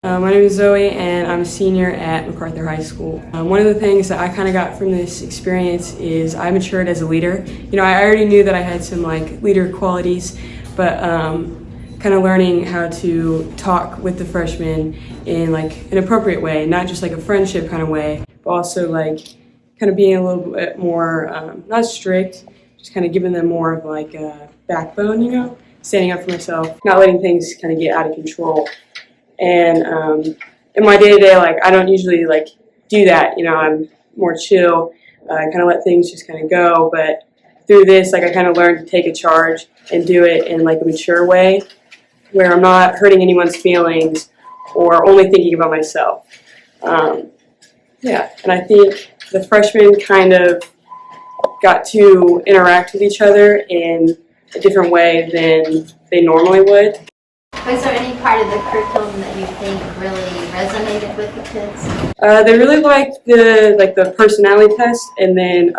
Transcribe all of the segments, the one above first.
My name is Zoe, and I'm a senior at MacArthur High School. One of the things that I kind of got from this experience is I matured as a leader. You know, I already knew that I had some leader qualities, but kind of learning how to talk with the freshmen in an appropriate way, not just a friendship kind of way, but also kind of being a little bit more not strict, just kind of giving them more of a backbone, you know, standing up for myself, not letting things kind of get out of control. And in my day-to-day, I don't usually do that. You know, I'm more chill. I kind of let things just kind of go. But through this, I kind of learned to take a charge and do it in a mature way, where I'm not hurting anyone's feelings or only thinking about myself. Yeah, and I think the freshmen kind of got to interact with each other in a different way than they normally would. Was there any part of the curriculum that you think really resonated with the kids? They really liked the personality test, and then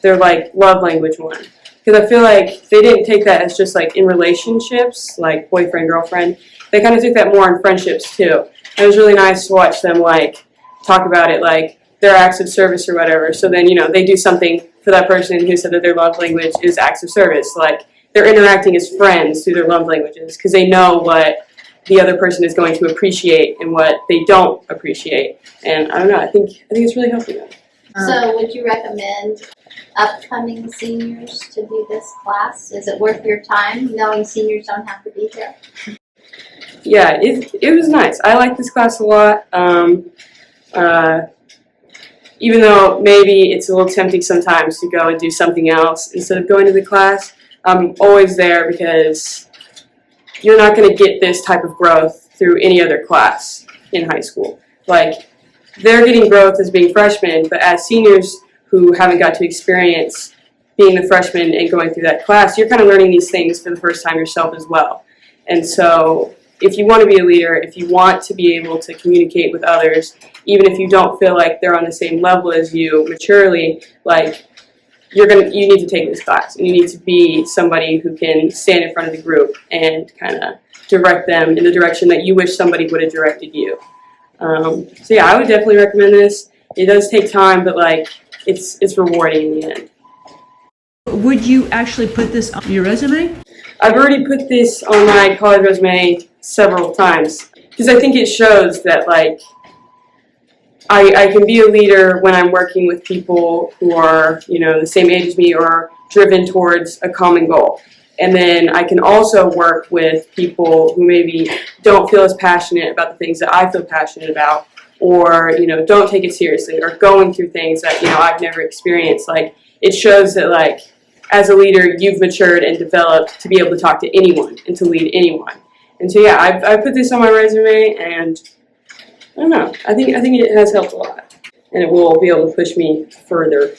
their love language one. Because I feel like they didn't take that as just in relationships, like boyfriend, girlfriend. They kind of took that more in friendships too. It was really nice to watch them talk about it, their acts of service or whatever. So then, you know, they do something for that person who said that their love language is acts of service. They're interacting as friends through their love languages because they know what the other person is going to appreciate and what they don't appreciate. And I don't know, I think it's really helping them. So would you recommend upcoming seniors to do this class? Is it worth your time knowing seniors don't have to be here? Yeah, it was nice. I like this class a lot. Even though maybe it's a little tempting sometimes to go and do something else instead of going to the class, I'm always there because you're not going to get this type of growth through any other class in high school. They're getting growth as being freshmen, but as seniors who haven't got to experience being the freshman and going through that class, you're kind of learning these things for the first time yourself as well. And so if you want to be a leader, if you want to be able to communicate with others, even if you don't feel like they're on the same level as you maturely, you need to take this class, and you need to be somebody who can stand in front of the group and kind of direct them in the direction that you wish somebody would have directed you. So yeah, I would definitely recommend this. It does take time, but it's rewarding in the end. Would you actually put this on your resume? I've already put this on my college resume several times because I think it shows that I can be a leader when I'm working with people who are, you know, the same age as me or driven towards a common goal. And then I can also work with people who maybe don't feel as passionate about the things that I feel passionate about, or, you know, don't take it seriously, or going through things that, you know, I've never experienced. It shows that, as a leader, you've matured and developed to be able to talk to anyone and to lead anyone. And so, yeah, I put this on my resume, and I don't know. I think it has helped a lot, and it will be able to push me further.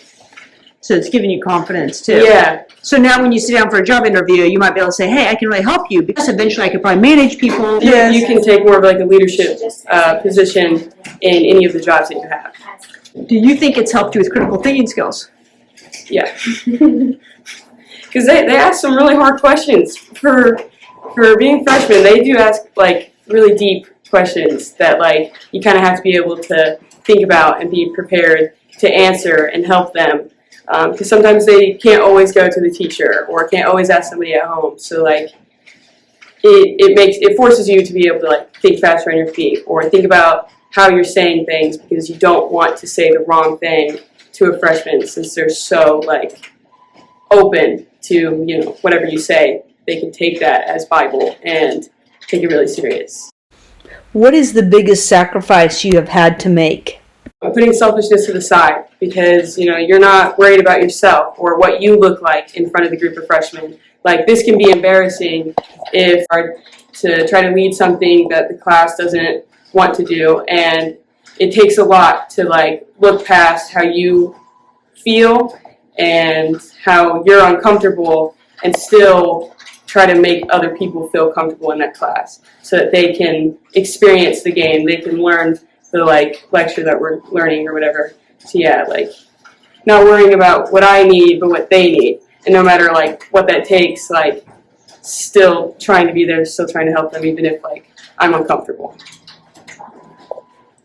So it's giving you confidence too. Yeah. So now when you sit down for a job interview, you might be able to say, hey, I can really help you because eventually I could probably manage people. Yeah, you can take more of a leadership position in any of the jobs that you have. Do you think it's helped you with critical thinking skills? Yeah. Because they ask some really hard questions. For being freshmen, they do ask really deep questions that you kind of have to be able to think about and be prepared to answer and help them. Because sometimes they can't always go to the teacher or can't always ask somebody at home. So it forces you to be able to think faster on your feet, or think about how you're saying things, because you don't want to say the wrong thing to a freshman, since they're so open to, you know, whatever you say. They can take that as Bible and take it really serious. What is the biggest sacrifice you have had to make? I'm putting selfishness to the side, because, you know, you're not worried about yourself or what you look like in front of the group of freshmen. This can be embarrassing if to try to lead something that the class doesn't want to do, and it takes a lot to look past how you feel and how you're uncomfortable and still try to make other people feel comfortable in that class so that they can experience the game, they can learn the lecture that we're learning or whatever. So yeah, not worrying about what I need but what they need, and no matter what that takes, still trying to be there, still trying to help them even if I'm uncomfortable.